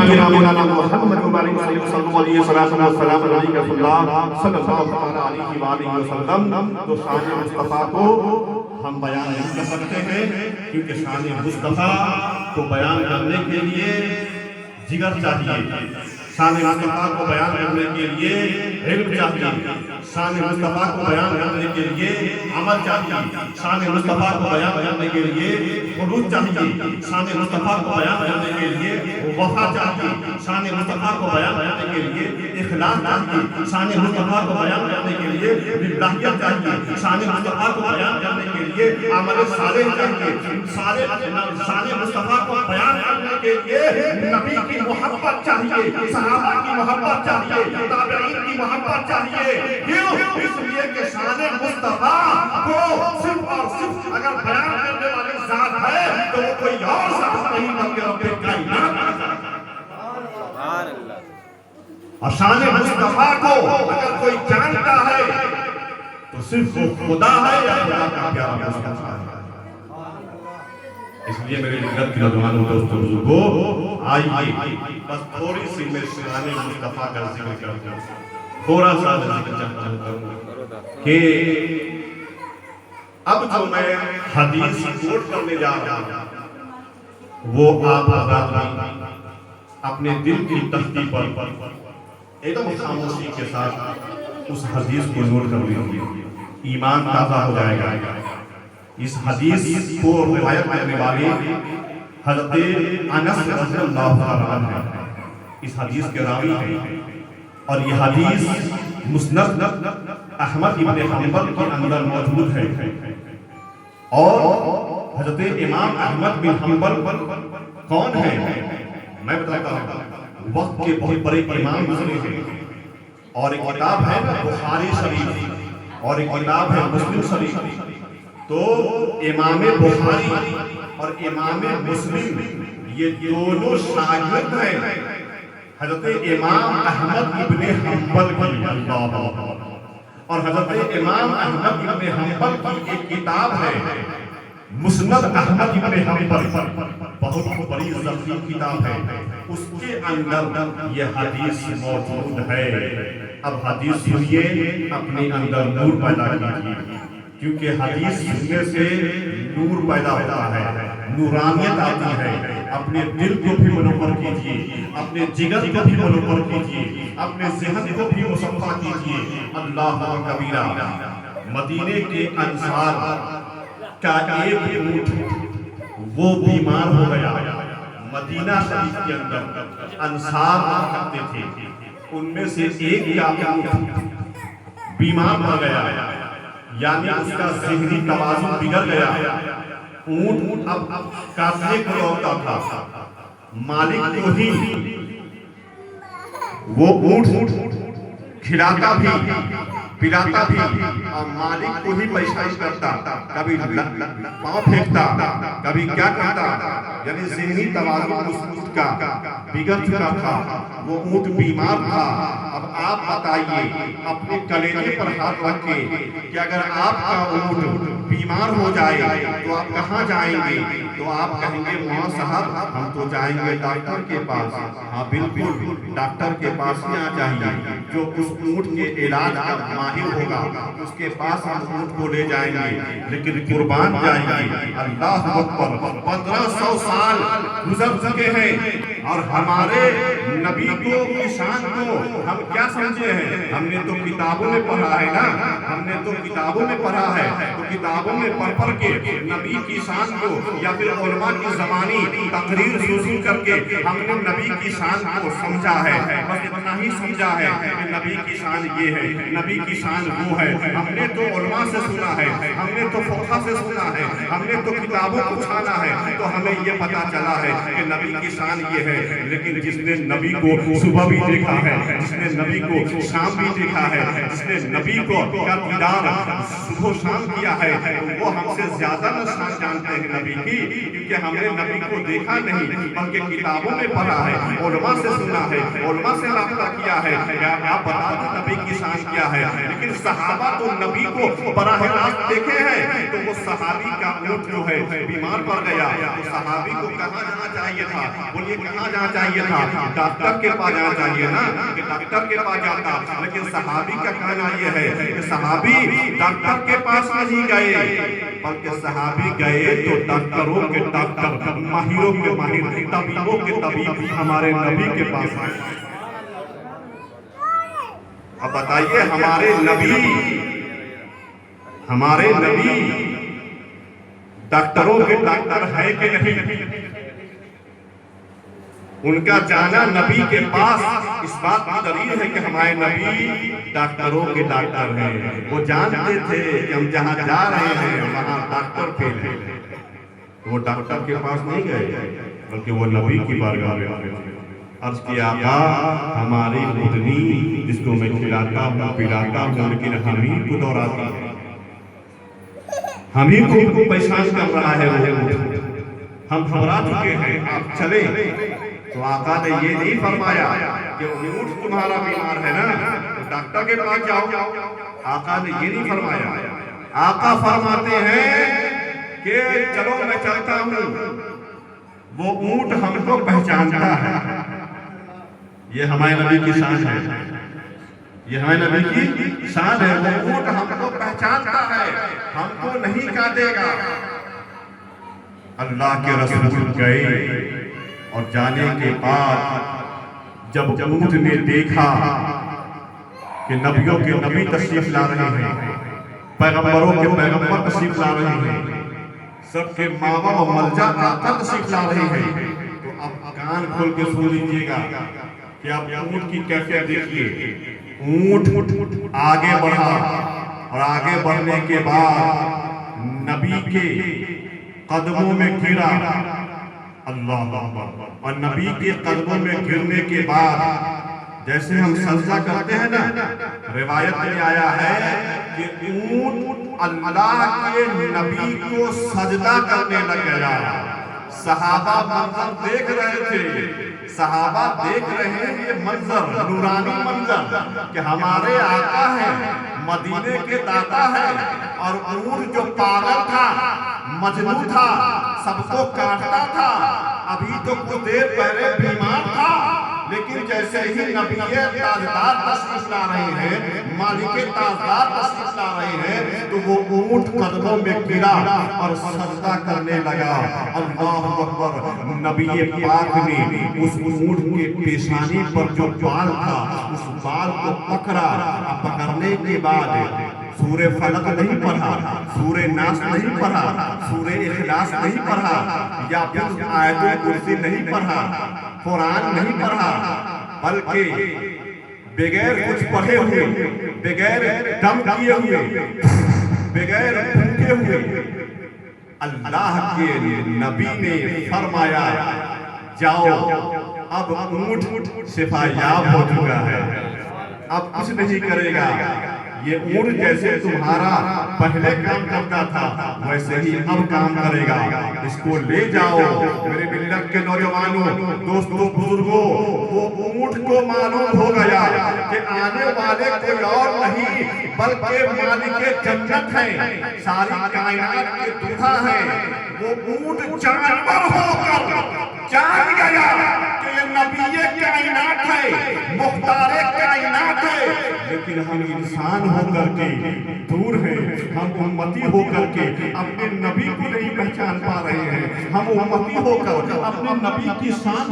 سیدنا مولانا محمد مبارک صلی اللہ علیہ وسلم تو شان مصطفیٰ کو ہم بیان نہیں کر سکتے ہیں، کیونکہ شان مصطفیٰ کو بیان کرنے کے لیے جگر چاہیے، شان مصطفیٰ کو بیان کرنے کے لیے علم چاہیے، شان مصطفیٰ کو بیان کرنے کے لیے عمل چاہیے، شان مصطفیٰ کو بیان کرنے کے لیے خلوص چاہیے، شان مصطفیٰ کو بیان کرنے کے لیے وفا چاہیے، شان مصطفیٰ کو بیان کرنے کے لیے اخلاص چاہیے، شان مصطفیٰ کو بیان کرنے کے لیے للہیت چاہیے، شان مصطفیٰ کو بیان کرنے کے لیے عمل صالح چاہیے، شان مصطفیٰ کو بیان کرنے کے لیے نبی کی محبت چاہیے، صحابہ کی محبت چاہیے، تابعین کی محبت چاہیے، کیوں؟ اس لیے کہ شان مصطفیٰ کو صرف اور صرف اگر بیان کرنے والی ذات ہے تو وہ کوئی اور ذات نہیں بلکہ رب کائنات ہے۔ اور شان مصطفیٰ کو اگر کوئی جانتا ہے تو صرف وہ خدا ہے یا خدا کا پیارا مصطفیٰ ہے۔ اس لیے میرے جگر کی نوجوانوں دوستوں بزرگوں، آئیے بس تھوڑی سی میں شان مصطفیٰ کا ذکر کرتا ہوں، تھوڑا سا ذکر چاہتا ہوں کہ اب جو میں حدیث کوٹ کرنے جا رہا ہوں وہ آپ حضرات اپنے دل کی تختی پر ایک دم خاموشی کے ساتھ اس حدیث کو نوٹ کر لیجیے، ایمان تازہ ہو جائے گا۔ اس حدیث کو روایت کرنے والے حضرت انس رضی اللہ عنہ ہیں، اس حدیث کے راوی ہیں، اور یہ حدیث مسند احمد بن حنبل کے اندر موجود ہے، اور حضرت امام احمد بن حنبل کون ہے میں بتاتا ہوں، وقت کے بہت بڑے امام گزرے ہیں، اور ایک کتاب ہے بخاری شریف اور ایک کتاب ہے مسلم شریف، تو امام بخاری اور امام مسلم یہ دونوں شاگرد ہیں حضرت امام احمد بن حنبل کی، اور حضرت امام احمد بن حنبل کی ایک کتاب ہے مسند احمد بن حنبل، بہت بڑی ضخیم کتاب ہے، اس کے اندر یہ حدیث موجود ہے۔ اب حدیث سنیے، اپنے اندر نور پیدا کیجیے، کیونکہ حدیث سننے سے نور پیدا ہوتا ہے، نورانیت آتی ہے۔ اپنے دل کو بھی منور کیجیے، اپنے جگر کو بھی منور کیجیے، اپنے ذہن کو بھی مصفا کیجیے۔ اللہ کبیرہ، مدینے کے انصار کا ایک اونٹ وہ بیمار ہو گیا، مدینہ شریف کے اندر انصار کرتے تھے، ان میں سے ایک کا اونٹ بیمار ہو گیا، یعنی اس کا ذہنی توازن بگڑ گیا، اونٹ اب کاٹنے کو روکتا تھا، مالک کو ہی وہ اونٹ کھلاتا بھی پلاتا بھی، اور مالک کو ہی پریشان کرتا، کبھی پاؤں پھینکتا، کبھی کیا کرتا، یعنی ذہنی توازن اس اونٹ کا بگڑ چکا تھا، وہ اونٹ بیمار تھا۔ اب آپ بتائیے اپنے کلیجے پر ہاتھ رکھ کے کہ اگر آپ کا اونٹ بیمار ہو جائے تو آپ کہاں جائیں گے؟ تو آپ کہیں گے وہاں صاحب ہم تو جائیں گے ڈاکٹر کے پاس۔ ہاں بالکل، ڈاکٹر کے پاس ہی آ جائیے، جو اس اونٹ کے علاج کا ماہر ہوگا اس کے پاس ہم اونٹ کو لے جائیں گے، لیکن قربان جائیں گے۔ اللہ اکبر، 1500 سال گزر چکے ہیں اور ہمارے نبی کو کی شان کو ہم کیا سمجھے ہیں؟ ہم نے تو کتابوں میں پڑھا ہے نا، ہم نے تو کتابوں میں پڑھا ہے، تو کتابوں میں پڑھ کے نبی کی شان کو یا پھر علماء کی زبانی تقریر سن کر کے ہم نے نبی کی شان کو سمجھا ہے، بس اتنا ہی سمجھا ہے کہ نبی کی شان یہ ہے، نبی کی شان وہ ہے۔ ہم نے تو علماء سے سنا ہے، ہم نے تو فقہ سے سنا ہے، ہم نے تو کتابوں کو چھانا ہے، تو ہمیں یہ پتا چلا ہے کہ نبی کی شان یہ ہے۔ لیکن جس نے نبی کو صبح بھی دیکھا ہے، جس نے نبی کو شام بھی دیکھا ہے، جس نے نبی کو کا دیدار صبح و شام کیا ہے، وہ ہم سے زیادہ شان جانتے ہیں نبی کی، کیونکہ ہم نے نبی کو دیکھا نہیں بلکہ کتابوں میں پڑھا ہے، علماء سے سنا ہے، علماء سے رابطہ کیا ہے۔ آپ بتا دیں نبی کی شان کیا ہے، لیکن صحابہ تو نبی کو براہ راست دیکھے ہیں، تو وہ صحابی کا اونٹ جو ہے بیمار پڑ گیا، تو صحابی کو کہاں جانا چاہیے تھا؟ بولیے کہاں کہاں جانا چاہیے تھا؟ ڈاکٹر کے پاس جانا چاہیے نا، کہ ڈاکٹر کے پاس جاتا، لیکن صحابی کا کہنا یہ ہے کہ صحابی ڈاکٹر کے پاس نہیں گئے، بلکہ صحابی گئے تو ڈاکٹروں کے ڈاکٹر، ماہروں کے ماہر، طبیبوں کے طبیب ہمارے نبی کے پاس آئے۔ اب بتائیے ہمارے نبی ڈاکٹروں کے ڈاکٹر ہے کہ نہیں؟ ان کا جانا نبی کے پاس اس بات کی دلیل ہے کہ ہمارے نبی ڈاکٹروں کے ڈاکٹر ہیں۔ وہ جانتے تھے کہ ہم جہاں جا رہے ہیں وہاں ڈاکٹر فیل ہیں، وہ ڈاکٹر کے پاس نہیں گئے بلکہ وہ نبی کی بارگاہ میں آئے۔ عرض کیا آقا ہماری اٹھنی جس کو میں کھلاتا ہوں پلاتا ہوں لیکن ہم ہی کو دوڑاتا ہے، ہم ہی کو پریشان کر رہا ہے، ہم گھبرا چکے ہیں، آپ چلیں۔ تو آقا نے یہ نہیں فرمایا کہ اونٹ تمہارا بیمار ہے نا تو ڈاکٹر کے پاس جاؤ، آقا نے یہ نہیں فرمایا۔ آقا فرماتے ہیں کہ چلو میں چلتا ہوں، وہ اونٹ ہم کو پہچانتا ہے۔ یہ ہمارے نبی کی شان ہے، یہ ہمارے نبی کی شان ہے، وہ اونٹ ہم کو پہچانتا ہے، ہم کو نہیں کاٹے گا۔ اللہ کے رسول گئے اور جانے کے بعد جب اونٹ نے دیکھا کہ نبیوں کے نبی تشریف لا رہے ہیں، پیغمبروں کے پیغمبر تشریف لا رہے ہیں، سب کے ماما و ملجا آقا تشریف لا رہے ہیں، تو اب کان کھول کے سن لیجئے گا کہ اب اونٹ کی کیفیت دیکھیے۔ اونٹ آگے بڑھا اور آگے بڑھنے کے بعد نبی کے قدموں میں گرا، اللہ اکبر، اور نبی کے قدموں میں گرنے کے بعد جیسے ہم سجدہ کرتے ہیں نا، روایت میں آیا ہے کہ اونٹ اللہ کے نبی کو سجدہ کرنے لگ گیا۔ صحابہ منظر دیکھ رہے تھے، صحابہ دیکھ رہے ہیں یہ منظر، نورانی منظر کہ ہمارے آقا ہیں، مدینے کے داتا ہیں، اور اونٹ جو پاگل تھا، مجنون تھا، سب کو کاٹتا تھا، ابھی تو کچھ دیر پہلے بیمار تھا، لیکن جیسے ہی نبی تاجدار تشریف لا رہے ہیں، مالک تاجدار تشریف لا رہے ہیں، تو وہ اونٹ قدموں میں گرا اور سجدہ کرنے لگا۔ اللہ اکبر، نبی پاک نے اس اونٹ کے پیشانی پر جو بال تھا اس بال کو پکڑا، پکڑنے کے بعد سورہ فلق نہیں پڑھا، سورہ ناس نہیں پڑھا، سورہ اخلاص نہیں پڑھا، یا پھر آیت الکرسی نہیں پڑھا، قرآن نہیں پڑھا، بلکہ بغیر کچھ پڑھے ہوئے، بغیر دم کیے ہوئے، بغیر بھوکے ہوئے، اللہ کے نبی نے فرمایا جاؤ اب اونٹ شفا یاب ہو چکا ہے، اب کچھ نہیں کرے گا، یہ اونٹ جیسے تمہارا پہلے کام کرتا تھا ویسے ہی اب کام کرے گا، اس کو لے جاؤ۔ میرے ملت کے نوجوانوں، دوستوں، بزرگوں، وہ اونٹ کو معلوم ہو گیا کہ آنے والے کوئی اور نہیں بلکہ مالک جنت ہیں، ساری کائنات کے دلہا ہیں۔ وہ اونٹ جانور ہو کر جان گیا کہ یہ نبی کائنات ہے، مختار کائنات ہے، لیکن ہم انسان ہو کر کے دور ہیں، ہم امتی ہو کر کے اپنے نبی کو نہیں پہچان پا رہے ہیں، ہم امتی ہو کر اپنے نبی کی شان